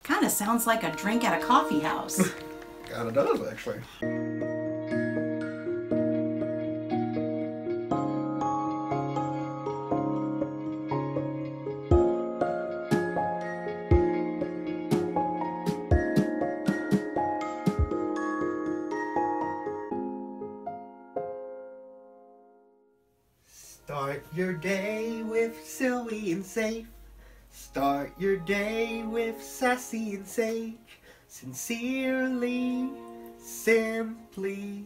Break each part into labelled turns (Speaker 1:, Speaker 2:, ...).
Speaker 1: Kinda sounds like a drink at a coffee house.
Speaker 2: Kinda does, actually. Start your day with silly and safe. Start your day with sassy and sage. Sincerely, simply,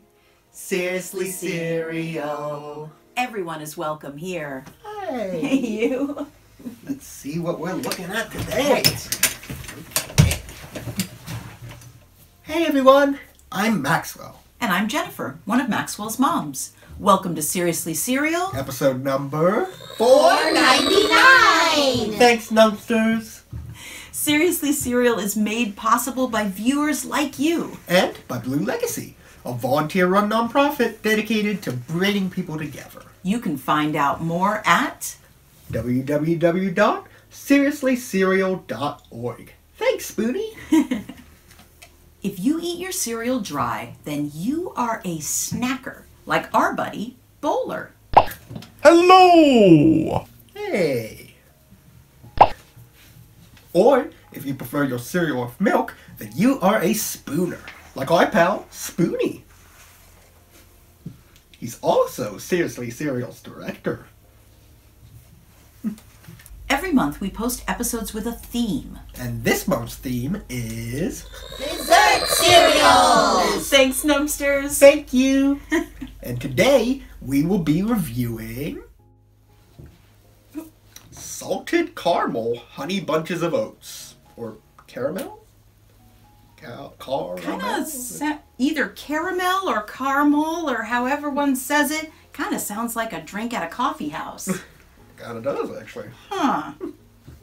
Speaker 2: seriously cereal.
Speaker 1: Everyone is welcome here.
Speaker 2: Hey.
Speaker 1: Hey, you.
Speaker 2: Let's see what we're looking at today. Hey everyone, I'm Maxwell.
Speaker 1: And I'm Jennifer, one of Maxwell's moms. Welcome to Seriously Cereal.
Speaker 2: Episode number
Speaker 1: $4.99.
Speaker 2: Thanks, numbsters.
Speaker 1: Seriously Cereal is made possible by viewers like you.
Speaker 2: And by Blue Legacy, a volunteer-run nonprofit dedicated to bringing people together.
Speaker 1: You can find out more at
Speaker 2: www.seriouslycereal.org. Thanks, Spoonie.
Speaker 1: If you eat your cereal dry, then you are a snacker, like our buddy, Bowler.
Speaker 3: Hello!
Speaker 2: Hey. Or, if you prefer your cereal with milk, then you are a spooner, like our pal, Spoonie. He's also Seriously Cereal's director.
Speaker 1: Every month we post episodes with a theme.
Speaker 2: And this month's theme is...
Speaker 1: Dessert cereals! Thanks, numbsters.
Speaker 2: Thank you! And today, we will be reviewing... Salted Caramel Honey Bunches of Oats. Or caramel? Caramel?
Speaker 1: Kind of either caramel or caramel or however one says it. Kind of sounds like a drink at a coffee house.
Speaker 2: Kinda does, actually.
Speaker 1: Huh.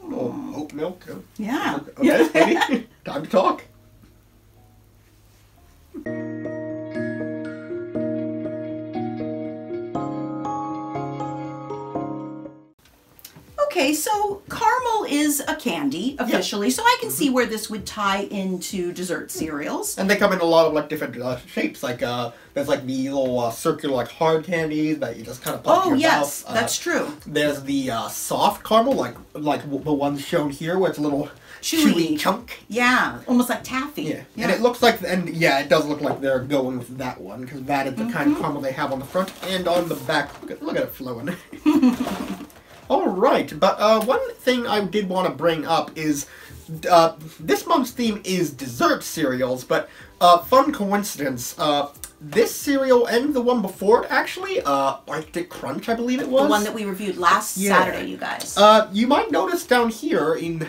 Speaker 2: Oh, oat milk.
Speaker 1: Yeah.
Speaker 2: Okay, Eddie, time to talk.
Speaker 1: Okay, so caramel is a candy officially, so I can see where this would tie into dessert cereals.
Speaker 2: And they come in a lot of like different shapes. Like there's like the little circular like hard candies that you just kind of pop in your
Speaker 1: yes,
Speaker 2: mouth.
Speaker 1: that's true.
Speaker 2: There's the soft caramel, like the ones shown here, where it's a little chewy chunk.
Speaker 1: Yeah, almost like taffy.
Speaker 2: Yeah, and it looks like, it does look like they're going with that one because that is the kind of caramel they have on the front and on the back. Look at it flowing. Alright, but one thing I did want to bring up is this month's theme is dessert cereals, but fun coincidence, this cereal and the one before it actually, Arctic Crunch I believe it was.
Speaker 1: The one that we reviewed last Saturday, you guys.
Speaker 2: You might notice down here in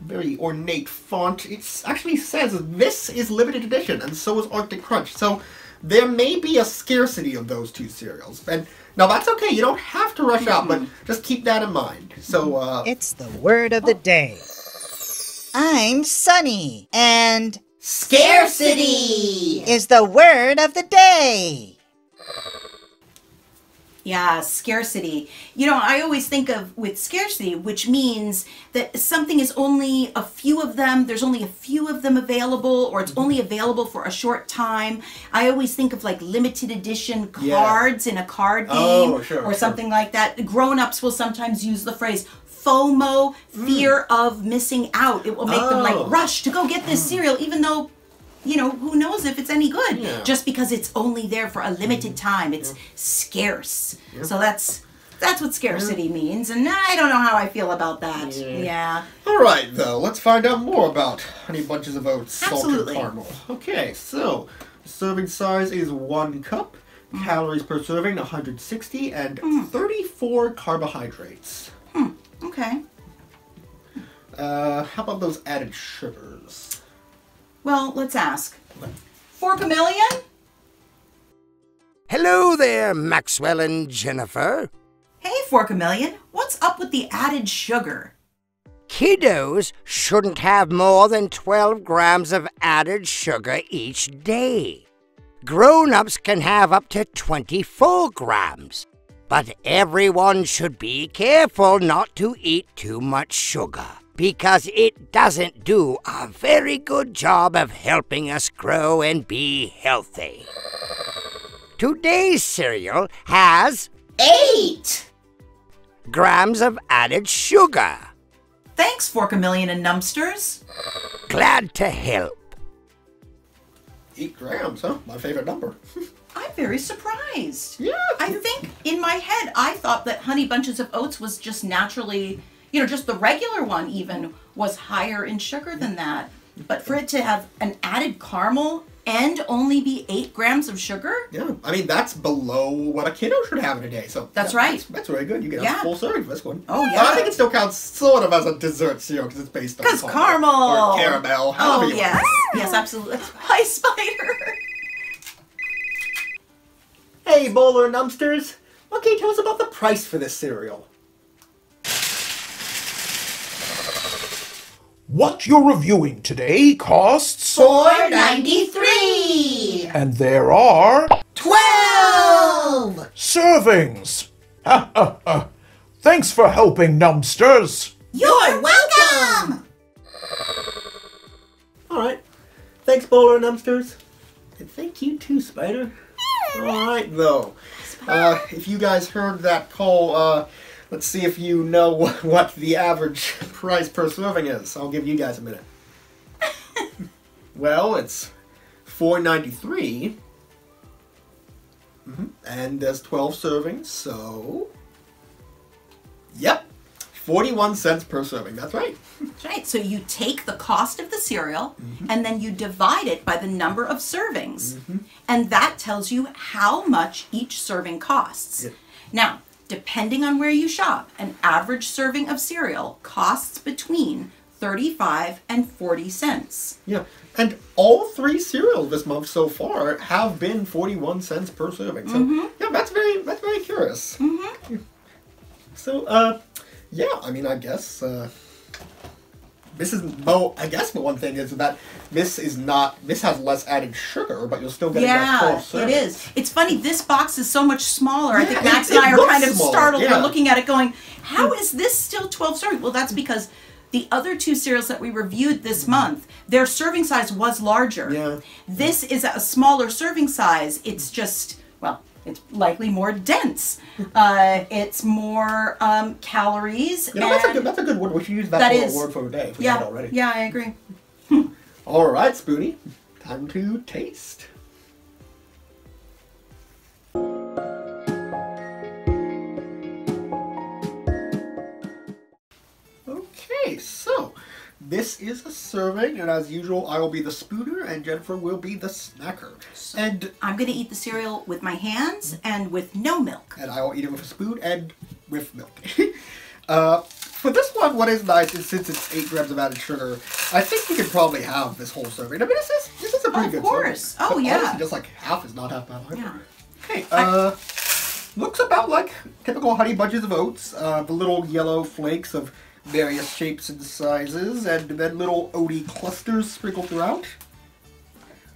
Speaker 2: very ornate font, it actually says this is limited edition and so is Arctic Crunch, so there may be a scarcity of those two cereals, and now that's okay, you don't have to rush out, but just keep that in mind. So,
Speaker 4: it's the word of the day. I'm Sunny, and
Speaker 1: scarcity
Speaker 4: is the word of the day.
Speaker 1: Yeah, scarcity. You know, I always think of with scarcity, which means that something is only a few of them, there's only a few of them available, or it's only available for a short time. I always think of like limited edition cards in a card game or something like that. Grown-ups will sometimes use the phrase FOMO, fear of missing out. It will make them like rush to go get this cereal, even though, you know, who knows if it's any good, just because it's only there for a limited time. It's scarce. So that's what scarcity means, and I don't know how I feel about that. Yeah.
Speaker 2: Alright, though, let's find out more about Honey Bunches of Oats
Speaker 1: Absolutely.
Speaker 2: Salted Caramel. Okay, so, the serving size is 1 cup, calories per serving 160, and 34 carbohydrates.
Speaker 1: Okay.
Speaker 2: How about those added sugars?
Speaker 1: Well, let's ask. $4
Speaker 3: Hello there, Maxwell and Jennifer.
Speaker 1: Hey, $4 what's up with the added sugar?
Speaker 3: Kiddos shouldn't have more than 12 grams of added sugar each day. Grown-ups can have up to 24 grams. But everyone should be careful not to eat too much sugar. because it doesn't do a very good job of helping us grow and be healthy. Today's cereal has
Speaker 1: 8
Speaker 3: grams of added sugar.
Speaker 1: Thanks, Forkamillion and Numpsters.
Speaker 3: Glad to help.
Speaker 2: 8 grams, huh? My favorite number.
Speaker 1: I'm very surprised.
Speaker 2: Yeah.
Speaker 1: I think in my head, I thought that Honey Bunches of Oats was just naturally, just the regular one even was higher in sugar than that. But for it to have an added caramel and only be 8 grams of sugar?
Speaker 2: Yeah, I mean, that's below what a kiddo should have in a day. So
Speaker 1: That's
Speaker 2: yeah,
Speaker 1: right.
Speaker 2: That's really good. You get a full serving for this one.
Speaker 1: Oh,
Speaker 2: But
Speaker 1: yeah.
Speaker 2: I think it still counts sort of as a dessert cereal because it's based on
Speaker 1: Because caramel.
Speaker 2: or caramel. however
Speaker 1: Oh,
Speaker 2: you
Speaker 1: yes.
Speaker 2: want.
Speaker 1: Yes, absolutely. Hi, Spider.
Speaker 2: Hey, Bowler and Numpsters. What can you tell us about the price for this cereal?
Speaker 5: What you're reviewing today costs,
Speaker 1: $4.93.
Speaker 5: and there are
Speaker 1: 12.
Speaker 5: servings. Ha ha ha. Thanks for helping, Numpsters.
Speaker 1: You're welcome.
Speaker 2: Alright. Thanks, Bowler and Numpsters. And thank you too, Spider. Alright, though. If you guys heard that call, let's see if you know what the average price per serving is. I'll give you guys a minute. Well, it's $4.93. And there's 12 servings, so... Yep. 41 cents per serving. That's right.
Speaker 1: That's right. So you take the cost of the cereal and then you divide it by the number of servings. And that tells you how much each serving costs.
Speaker 2: Yep.
Speaker 1: Now, depending on where you shop, an average serving of cereal costs between 35 and 40 cents.
Speaker 2: Yeah, and all 3 cereals this month so far have been 41 cents per serving. So yeah, that's very curious. So yeah, I mean, I guess this is I guess the one thing is that this has less added sugar, but you're still getting that 12 servings.
Speaker 1: It is. It's funny, this box is so much smaller. I think
Speaker 2: Yeah,
Speaker 1: Max
Speaker 2: it
Speaker 1: and I are
Speaker 2: looks
Speaker 1: kind of
Speaker 2: smaller,
Speaker 1: startled.
Speaker 2: yeah.
Speaker 1: We're looking at it going, how is this still 12 servings? Well, that's because the other 2 cereals that we reviewed this month, their serving size was larger.
Speaker 2: Yeah.
Speaker 1: This is a smaller serving size. It's just, well, it's likely more dense. It's more calories.
Speaker 2: You know, that's a good word. We should use that for a word for today if we haven't already.
Speaker 1: Yeah, I agree.
Speaker 2: All right, Spoony, time to taste. Okay, so this is a serving, and as usual, I will be the spooner, and Jennifer will be the snacker. And
Speaker 1: I'm going to eat the cereal with my hands and with no milk.
Speaker 2: I will eat it with a spoon and with milk. For this one, what is nice is since it's 8 grams of added sugar, I think you could probably have this whole serving. I mean, this is a pretty good serving.
Speaker 1: Of course. Oh,
Speaker 2: But
Speaker 1: yeah.
Speaker 2: honestly, just like half is not half bad either.
Speaker 1: Yeah.
Speaker 2: Okay, looks about like typical Honey Bunches of Oats. The little yellow flakes of various shapes and sizes, and then little oaty clusters sprinkled throughout.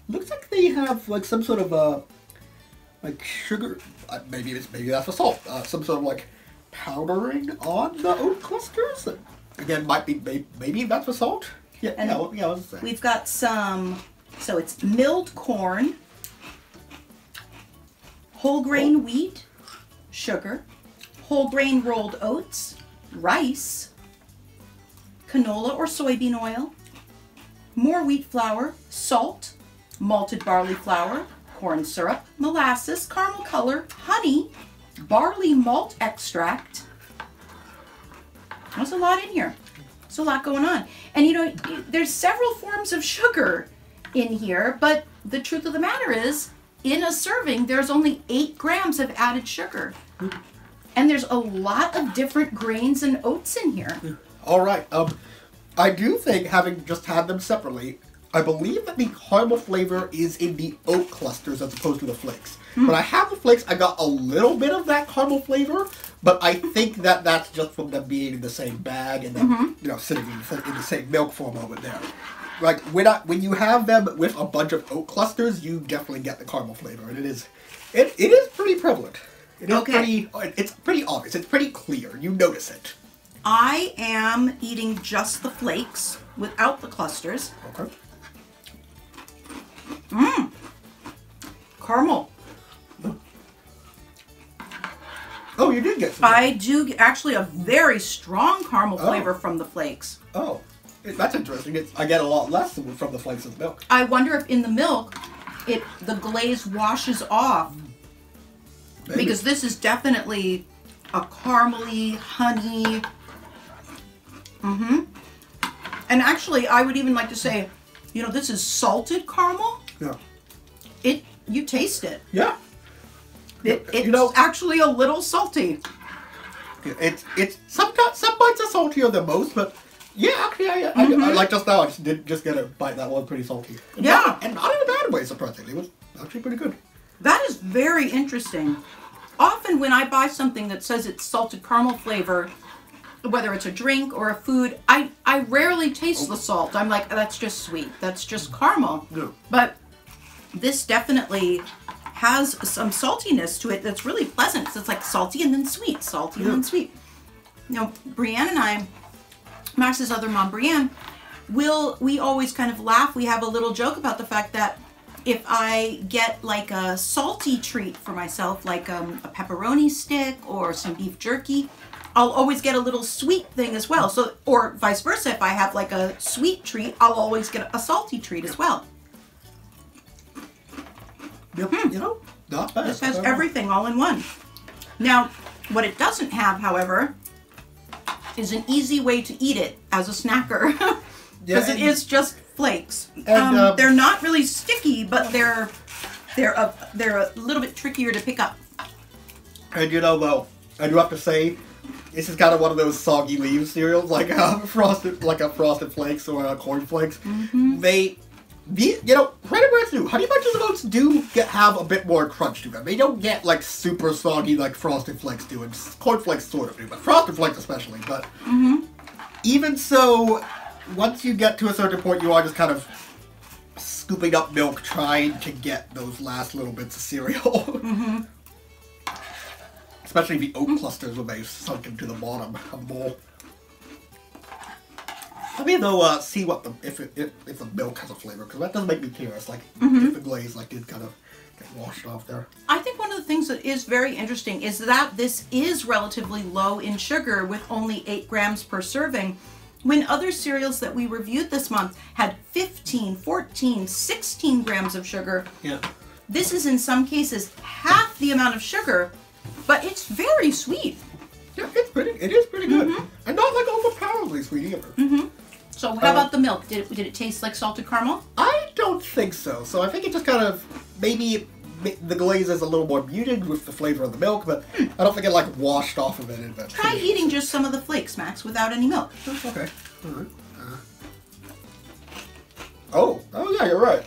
Speaker 2: Looks like they have like some sort of like sugar. Maybe that's the salt. Some sort of like powdering on the oat clusters. Again, might be maybe that's the salt. Yeah,
Speaker 1: And
Speaker 2: yeah. Let's say.
Speaker 1: We've got some, so it's milled corn, whole grain wheat, sugar, whole grain rolled oats, rice, canola or soybean oil, more wheat flour, salt, malted barley flour, corn syrup, molasses, caramel color, honey, barley malt extract. There's a lot in here. There's a lot going on. And you know, there's several forms of sugar in here, but the truth of the matter is, in a serving, there's only 8 grams of added sugar. And there's a lot of different grains and oats in here.
Speaker 2: All right. I do think, having just had them separately, I believe that the caramel flavor is in the oat clusters as opposed to the flakes. When I have the flakes, I got a little bit of that caramel flavor, but I think that that's just from them being in the same bag and then, you know, sitting in the same milk for a moment there. Like, when you have them with a bunch of oat clusters, you definitely get the caramel flavor, and it is pretty prevalent. It is
Speaker 1: Okay.
Speaker 2: it's pretty obvious. It's pretty clear. You notice it.
Speaker 1: I am eating just the flakes without the clusters.
Speaker 2: Okay.
Speaker 1: Caramel.
Speaker 2: Oh, you did get some.
Speaker 1: I do actually a very strong caramel flavor from the flakes.
Speaker 2: Oh, that's interesting. I get a lot less from the flakes of the milk.
Speaker 1: I wonder if in the milk, the glaze washes off.
Speaker 2: Maybe.
Speaker 1: Because this is definitely a caramely, honey. And actually, I would even like to say, you know, this is salted caramel.
Speaker 2: Yeah.
Speaker 1: You taste it.
Speaker 2: Yeah.
Speaker 1: It's
Speaker 2: you know,
Speaker 1: actually a little salty.
Speaker 2: it's some bites are saltier than most, but yeah, actually, I like just now. I did just get a bite that was pretty salty.
Speaker 1: Yeah,
Speaker 2: and not in a bad way. Surprisingly, it was actually pretty good.
Speaker 1: That is very interesting. Often when I buy something that says it's salted caramel flavor, whether it's a drink or a food, I rarely taste the salt. I'm like, that's just sweet. That's just caramel.
Speaker 2: Yeah.
Speaker 1: But this definitely has some saltiness to it that's really pleasant. So it's like salty and then sweet, salty and then sweet. You know, Brienne and I, Max's other mom, Brienne, we always kind of laugh. We have a little joke about the fact that if I get like a salty treat for myself, like a pepperoni stick or some beef jerky, I'll always get a little sweet thing as well. So, or vice versa, if I have like a sweet treat, I'll always get a salty treat as well.
Speaker 2: Yep. You know, not bad.
Speaker 1: This has everything all in one. Now, what it doesn't have, however, is an easy way to eat it as a snacker. Because it is just flakes.
Speaker 2: And,
Speaker 1: they're not really sticky, but they're a little bit trickier to pick up.
Speaker 2: And you know, though, I do have to say, this is kind of one of those soggy leaves cereals, like frosted flakes or corn flakes. You know, credit where it's due. Honey Bunches of Oats do have a bit more crunch to them. They don't get like super soggy like Frosted Flakes do, and corn flakes sort of do, but Frosted Flakes especially. But even so, once you get to a certain point, you are just kind of scooping up milk, trying to get those last little bits of cereal. Especially the oat clusters when they've sunk into the bottom of the bowl. Let me though see what if the milk has a flavor, because that does make me curious. Like if the glaze did kind of get washed off there.
Speaker 1: I think one of the things that is very interesting is that this is relatively low in sugar with only 8 grams per serving, when other cereals that we reviewed this month had 15, 14, 16 grams of sugar.
Speaker 2: Yeah.
Speaker 1: This is in some cases half the amount of sugar, but it's very sweet.
Speaker 2: Yeah, it is pretty good, and not like overpoweringly sweet either.
Speaker 1: So how about the milk? Did it taste like salted caramel?
Speaker 2: I don't think so. So I think it just kind of, maybe the glaze is a little more muted with the flavor of the milk, but I don't think it like washed off of it.
Speaker 1: Try eating just some of the flakes, Max, without any milk.
Speaker 2: Okay. All right. Oh yeah, you're right.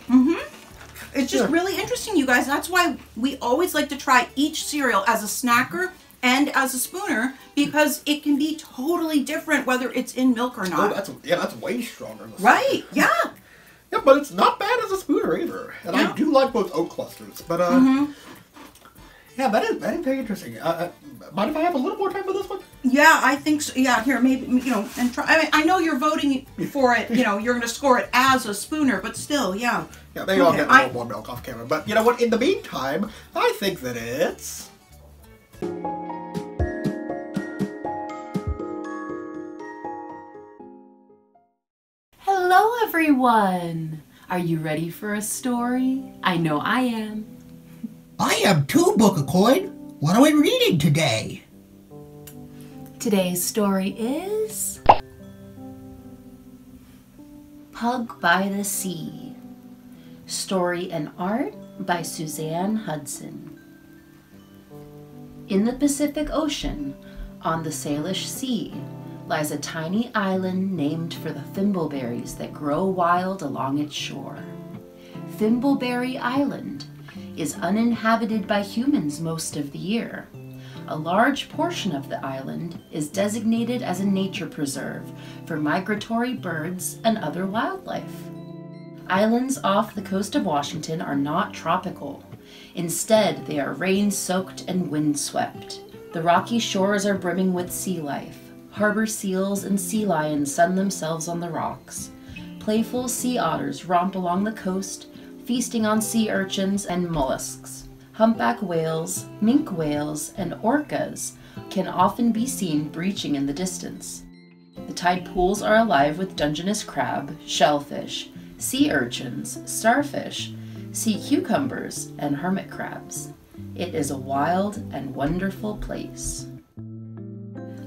Speaker 1: It's just really interesting, you guys. That's why we always like to try each cereal as a snacker and as a spooner, because it can be totally different whether it's in milk or not.
Speaker 2: Oh, that's way stronger.
Speaker 1: Right? Yeah.
Speaker 2: Yeah, but it's not bad as a spooner either. And I do like both oat clusters. But yeah, that is very interesting. Mind if I have a little more time for this one?
Speaker 1: Yeah, I think so. Yeah, here, maybe, and try. I mean, I know you're voting for it. You're going to score it as a spooner, but still, yeah.
Speaker 2: Yeah, maybe I'll get a little more milk off camera. But you know what? In the meantime, I think that it's...
Speaker 6: Hello, everyone! Are you ready for a story? I know I am.
Speaker 7: I am too, Book of Coin. What are we reading today?
Speaker 6: Today's story is... Pug by the Sea. Story and art by Suzanne Hudson. In the Pacific Ocean, on the Salish Sea, lies a tiny island named for the thimbleberries that grow wild along its shore. Thimbleberry Island is uninhabited by humans most of the year. A large portion of the island is designated as a nature preserve for migratory birds and other wildlife. Islands off the coast of Washington are not tropical. Instead, they are rain-soaked and wind-swept. The rocky shores are brimming with sea life. Harbor seals and sea lions sun themselves on the rocks. Playful sea otters romp along the coast, feasting on sea urchins and mollusks. Humpback whales, minke whales, and orcas can often be seen breaching in the distance. The tide pools are alive with Dungeness crab, shellfish, sea urchins, starfish, sea cucumbers, and hermit crabs. It is a wild and wonderful place.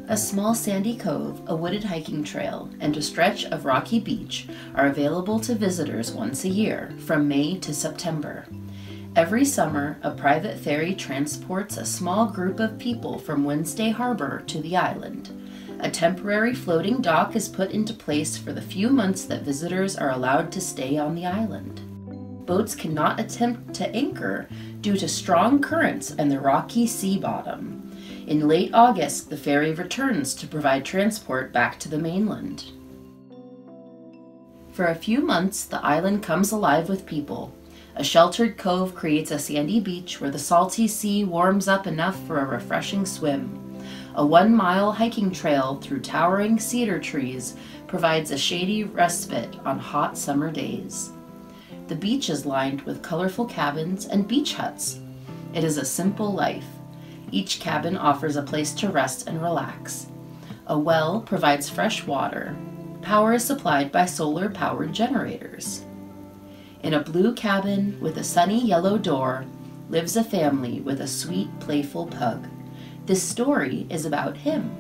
Speaker 6: A small sandy cove, a wooded hiking trail, and a stretch of rocky beach are available to visitors once a year, from May to September. Every summer, a private ferry transports a small group of people from Wednesday Harbor to the island. A temporary floating dock is put into place for the few months that visitors are allowed to stay on the island. Boats cannot attempt to anchor due to strong currents and the rocky sea bottom. In late August, the ferry returns to provide transport back to the mainland. For a few months, the island comes alive with people. A sheltered cove creates a sandy beach where the salty sea warms up enough for a refreshing swim. A 1-mile hiking trail through towering cedar trees provides a shady respite on hot summer days. The beach is lined with colorful cabins and beach huts. It is a simple life. Each cabin offers a place to rest and relax. A well provides fresh water. Power is supplied by solar-powered generators. In a blue cabin with a sunny yellow door lives a family with a sweet, playful pug. This story is about him.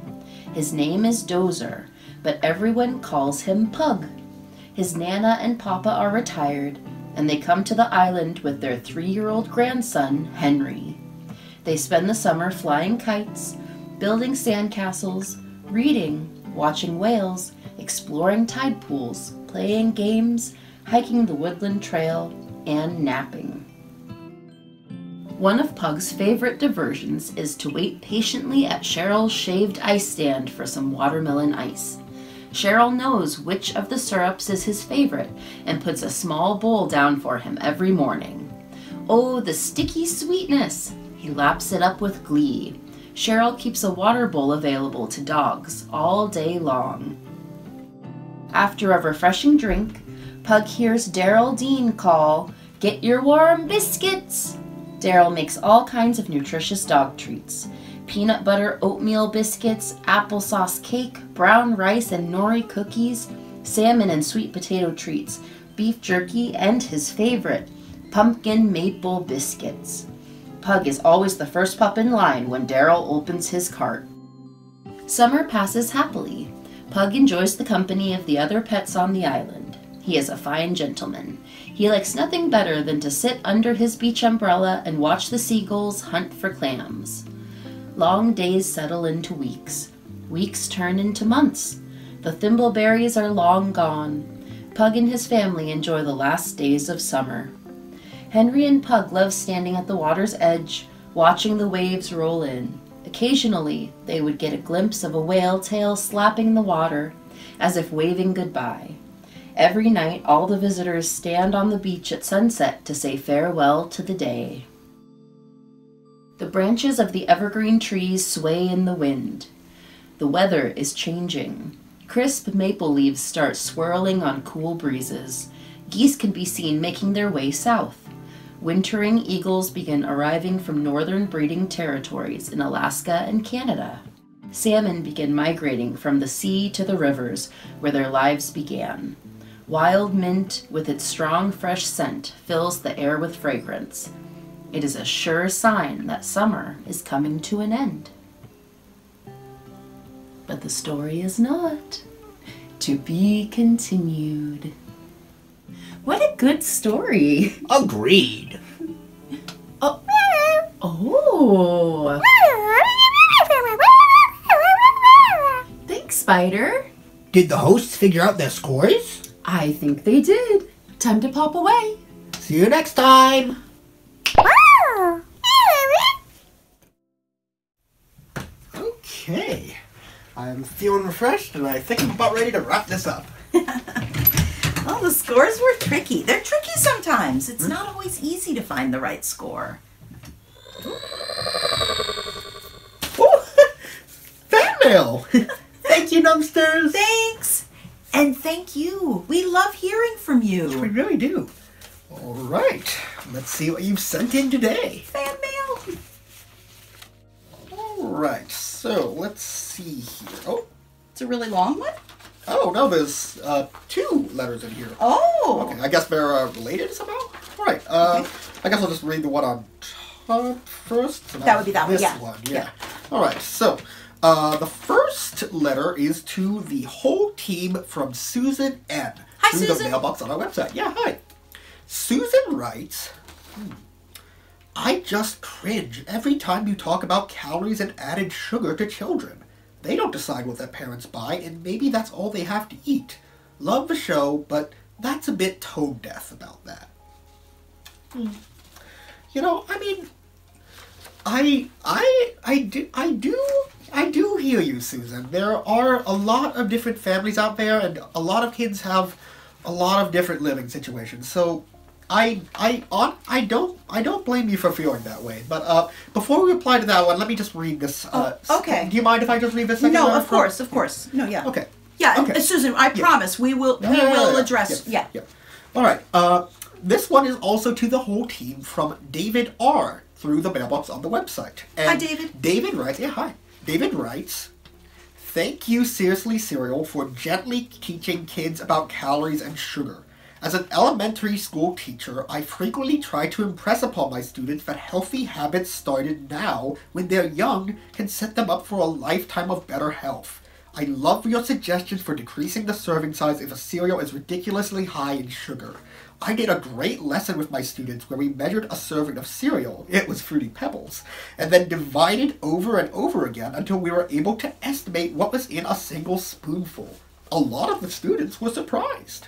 Speaker 6: His name is Dozer, but everyone calls him Pug. His Nana and Papa are retired, and they come to the island with their 3-year-old grandson, Henry. They spend the summer flying kites, building sandcastles, reading, watching whales, exploring tide pools, playing games, hiking the woodland trail, and napping. One of Pug's favorite diversions is to wait patiently at Cheryl's shaved ice stand for some watermelon ice. Cheryl knows which of the syrups is his favorite and puts a small bowl down for him every morning. Oh, the sticky sweetness! He laps it up with glee. Cheryl keeps a water bowl available to dogs all day long. After a refreshing drink, Pug hears Daryl Dean call, "Get your warm biscuits!" Daryl makes all kinds of nutritious dog treats. Peanut butter oatmeal biscuits, applesauce cake, brown rice and nori cookies, salmon and sweet potato treats, beef jerky, and his favorite, pumpkin maple biscuits. Pug is always the first pup in line when Daryl opens his cart. Summer passes happily. Pug enjoys the company of the other pets on the island. He is a fine gentleman. He likes nothing better than to sit under his beach umbrella and watch the seagulls hunt for clams. Long days settle into weeks. Weeks turn into months. The thimbleberries are long gone. Pug and his family enjoy the last days of summer. Henry and Pug love standing at the water's edge, watching the waves roll in. Occasionally, they would get a glimpse of a whale tail slapping the water, as if waving goodbye. Every night, all the visitors stand on the beach at sunset to say farewell to the day. The branches of the evergreen trees sway in the wind. The weather is changing. Crisp maple leaves start swirling on cool breezes. Geese can be seen making their way south. Wintering eagles begin arriving from northern breeding territories in Alaska and Canada. Salmon begin migrating from the sea to the rivers where their lives began. Wild mint, with its strong, fresh scent, fills the air with fragrance. It is a sure sign that summer is coming to an end. But the story is not. To be continued. What a good story.
Speaker 7: Agreed.
Speaker 6: Oh. Oh. Thanks, Spider.
Speaker 7: Did the hosts figure out their scores?
Speaker 6: I think they did. Time to pop away.
Speaker 7: See you next time.
Speaker 2: Okay. I'm feeling refreshed, and I think I'm about ready to wrap this up.
Speaker 1: Well, the scores were tricky. They're tricky sometimes. It's not always easy to find the right score.
Speaker 2: Oh, fan mail! Thank you, Numbsters.
Speaker 1: Thanks. And thank you. We love hearing from
Speaker 2: We
Speaker 1: you.
Speaker 2: really do. All right. Let's see what you've sent in today.
Speaker 1: Fan mail.
Speaker 2: All right. So let's see here. Oh,
Speaker 1: It's a really long one.
Speaker 2: oh no, there's 2 letters in here.
Speaker 1: Oh.
Speaker 2: Okay, I guess they're related somehow. All right. I guess I'll just read the one on top first. So
Speaker 1: That would be that one,
Speaker 2: this
Speaker 1: yeah.
Speaker 2: one, yeah.
Speaker 1: Yeah.
Speaker 2: All right. So the first letter is to the whole team from Susan N.
Speaker 1: Hi,
Speaker 2: through
Speaker 1: Susan.
Speaker 2: the mailbox on our website. Yeah, hi. Susan writes, I just cringe every time you talk about calories and added sugar to children. They don't decide what their parents buy, and maybe that's all they have to eat. Love the show, but that's a bit tone deaf about that. You know, I mean, I do hear you, Susan. There are a lot of different families out there, and a lot of kids have a lot of different living situations. So I don't blame you for feeling that way. But before we reply to that one, let me just read this.
Speaker 1: Okay.
Speaker 2: Do you mind if I just read this second
Speaker 1: No,
Speaker 2: letter
Speaker 1: of course. No, yeah.
Speaker 2: Okay.
Speaker 1: Yeah,
Speaker 2: Okay.
Speaker 1: Susan, I promise we will address. Yeah.
Speaker 2: All right. This one is also to the whole team from David R. through the mailbox on the website. And
Speaker 1: Hi, David.
Speaker 2: David writes, yeah, hi. David writes, thank you, Seriously Cereal, for gently teaching kids about calories and sugar. As an elementary school teacher, I frequently try to impress upon my students that healthy habits started now, when they're young, can set them up for a lifetime of better health. I love your suggestions for decreasing the serving size if a cereal is ridiculously high in sugar. I did a great lesson with my students where we measured a serving of cereal, it was Fruity Pebbles, and then divided over and over again until we were able to estimate what was in a single spoonful. A lot of the students were surprised.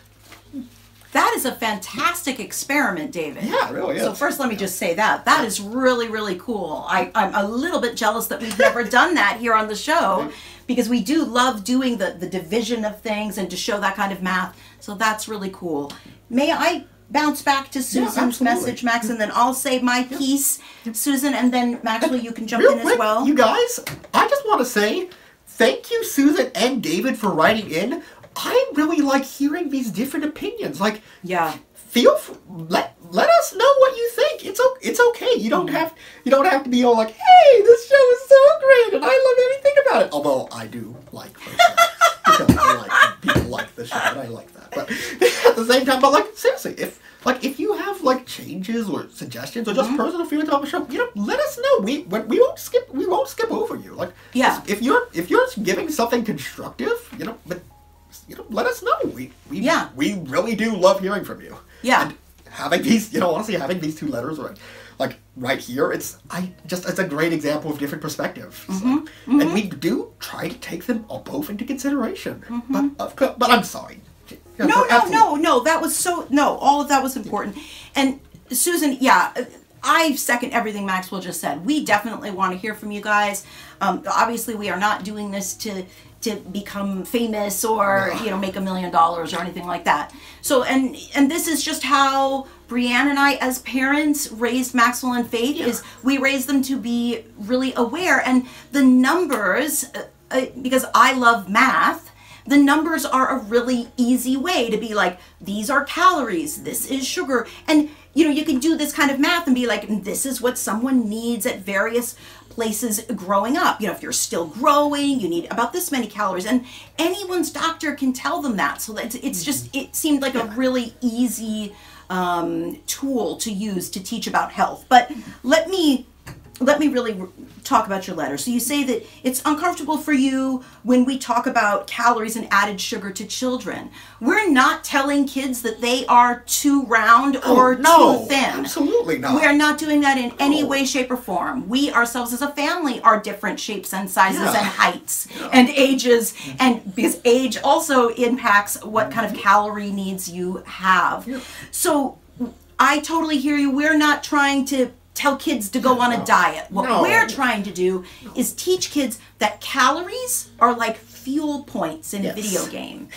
Speaker 1: That is a fantastic experiment, David.
Speaker 2: Yeah, it really is.
Speaker 1: So first, let me just say that is really, really cool. I'm a little bit jealous that we've never done that here on the show, because we do love doing the division of things and to show that kind of math. So that's really cool. May I bounce back to Susan's
Speaker 2: absolutely.
Speaker 1: message, Max, and then I'll say my piece, Susan, and then Maxwell, you can jump
Speaker 2: Real
Speaker 1: in
Speaker 2: quick,
Speaker 1: as well.
Speaker 2: you guys, I just want to say thank you, Susan and David, for writing in. I really like hearing these different opinions. Like,
Speaker 1: Yeah.
Speaker 2: let us know what you think. It's okay. You don't have to be all like, hey, this show is so great and I love everything about it. Although I do like those shows, because I like people like the show and I like that. But at the same time, seriously, if you have changes or suggestions or just personal feelings about the show, let us know. We won't skip over you.
Speaker 1: Yeah.
Speaker 2: If you're giving something constructive, but let us know. We really do love hearing from you.
Speaker 1: Yeah.
Speaker 2: And having these, honestly, having these 2 letters right here, it's a great example of different perspectives. And we do try to take them all both into consideration. But I'm sorry.
Speaker 1: No, that was all of that was important. And Susan, I second everything Maxwell just said. We definitely want to hear from you guys. Obviously, we are not doing this to become famous or make $1 million or anything like that. So and this is just how Brianne and I, as parents, raised Maxwell and Faith. Is we raised them to be really aware, and the numbers, because I love math. The numbers are a really easy way to be like, these are calories, this is sugar. And, you can do this kind of math and be like, this is what someone needs at various places growing up. if you're still growing, you need about this many calories. And anyone's doctor can tell them that. So it's just, it seemed like a really easy tool to use to teach about health. But let me really talk about your letter. So you say that it's uncomfortable for you when we talk about calories and added sugar to children. We're not telling kids that they are too round or too thin.
Speaker 2: Absolutely not.
Speaker 1: We are not doing that in any way, shape, or form. We ourselves as a family are different shapes and sizes and heights and ages, and because age also impacts what kind of calorie needs you have. So I totally hear you. We're not trying to tell kids to go on a diet. What we're trying to do is teach kids that calories are like fuel points in a video game.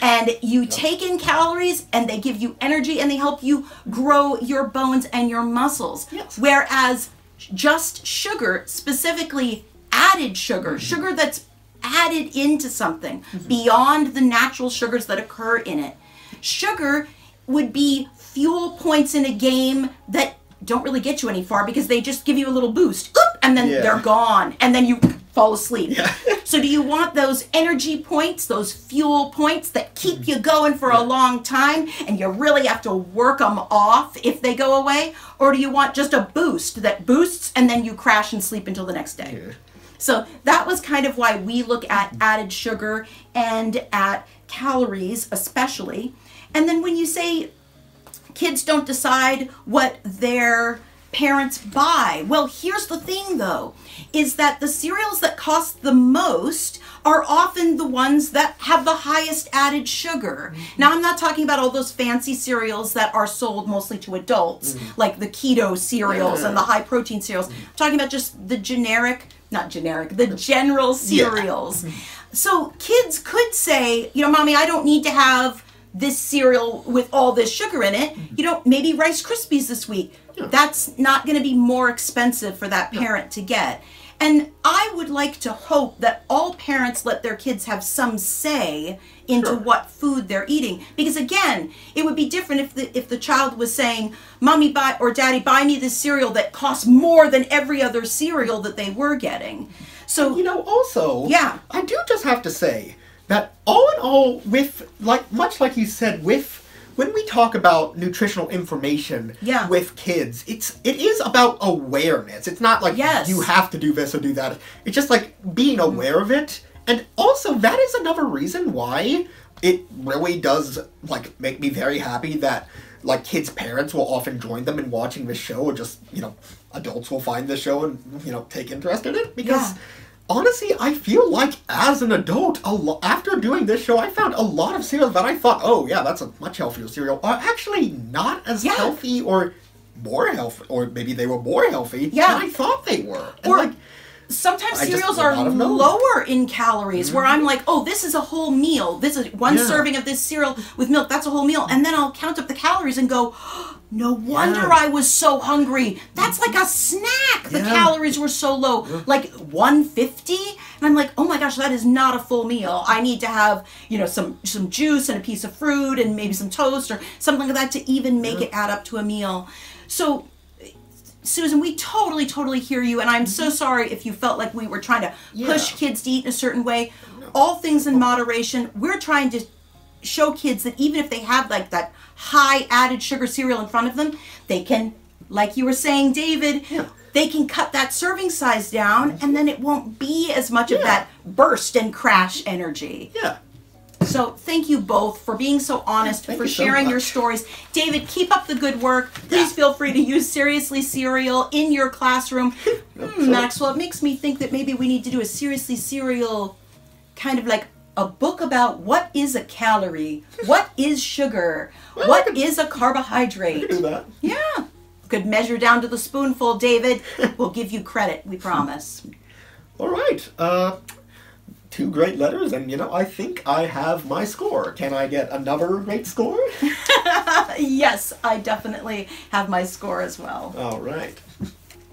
Speaker 1: And you take in calories and they give you energy and they help you grow your bones and your muscles. Whereas just sugar, specifically added sugar, sugar that's added into something beyond the natural sugars that occur in it. Sugar would be fuel points in a game that don't really get you any far because they just give you a little boost, and then they're gone, and then you fall asleep. So do you want those energy points, those fuel points that keep you going for a long time and you really have to work them off if they go away? Or do you want just a boost that boosts and then you crash and sleep until the next day? So that was kind of why we look at added sugar and at calories especially. And then when you say kids don't decide what their parents buy, well, here's the thing though, is that the cereals that cost the most are often the ones that have the highest added sugar. Now, I'm not talking about all those fancy cereals that are sold mostly to adults, like the keto cereals and the high protein cereals. I'm talking about just the the general cereals. So kids could say, you know, Mommy, I don't need to have this cereal with all this sugar in it. You know, maybe Rice Krispies this week. That's not going to be more expensive for that parent to get. And I would like to hope that all parents let their kids have some say into what food they're eating. Because again, it would be different if the child was saying, Mommy buy or Daddy buy me this cereal that costs more than every other cereal that they were getting. So,
Speaker 2: you know, also, I do just have to say that all in all, with much like you said, when we talk about nutritional information with kids, it is about awareness. It's not like you have to do this or do that. It's just like being aware of it. And also, that is another reason why it really does like make me very happy that like kids' parents will often join them in watching this show, or just, you know, adults will find the show and, you know, take interest in it. Because honestly, I feel like as an adult, after doing this show, I found a lot of cereals that I thought, oh yeah, that's a much healthier cereal, are actually not as healthy or more healthy, or maybe they were more healthy than I thought they were. And
Speaker 1: or sometimes cereals are lower in calories, where I'm like, oh, this is a whole meal. This is one serving of this cereal with milk. That's a whole meal. And then I'll count up the calories and go, oh, no wonder I was so hungry. That's like a snack. The calories were so low, like 150. And I'm like, oh my gosh, that is not a full meal. I need to have, you know, some juice and a piece of fruit and maybe some toast or something like that to even make it add up to a meal. So Susan, we totally hear you, and I'm so sorry if you felt like we were trying to push kids to eat in a certain way. All things in moderation. We're trying to show kids that even if they have like that high added sugar cereal in front of them, they can, like you were saying, David, they can cut that serving size down, and then it won't be as much of that burst and crash energy. So thank you both for being so honest, for sharing your stories. David, keep up the good work. Please feel free to use Seriously Cereal in your classroom. Maxwell, it makes me think that maybe we need to do a Seriously Cereal, kind of like a book about what is a calorie, what is sugar, what is a carbohydrate.
Speaker 2: I can do that.
Speaker 1: Yeah. Could measure down to the spoonful, David. We'll give you credit, we promise.
Speaker 2: All right. 2 great letters, and you know, I think I have my score. Can I get another great score?
Speaker 1: Yes, I definitely have my score as well.
Speaker 2: All right.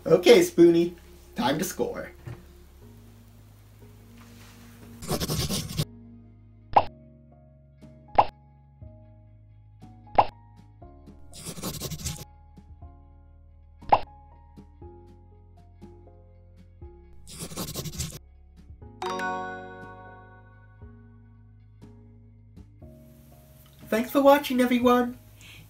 Speaker 2: Okay, Spoonie, time to score. Thanks for watching, everyone.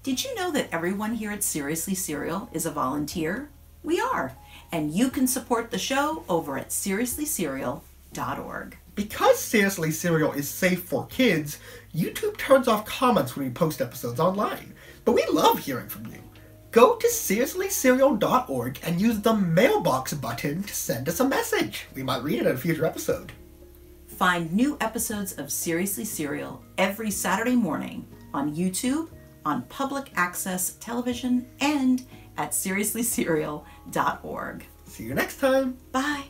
Speaker 1: Did you know that everyone here at Seriously Cereal is a volunteer? We are. And you can support the show over at seriouslycereal.org.
Speaker 2: Because Seriously Cereal is safe for kids, YouTube turns off comments when we post episodes online. But we love hearing from you. Go to seriouslycereal.org and use the mailbox button to send us a message. We might read it in a future episode.
Speaker 1: Find new episodes of Seriously Cereal every Saturday morning on YouTube, on public access television, and at seriouslycereal.org.
Speaker 2: See you next time.
Speaker 1: Bye.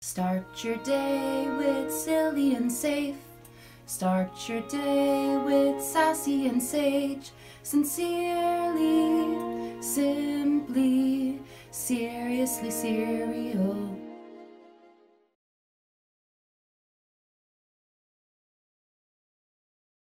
Speaker 6: Start your day with silly and safe. Start your day with sassy and sage. Sincerely, simply, seriously cereal.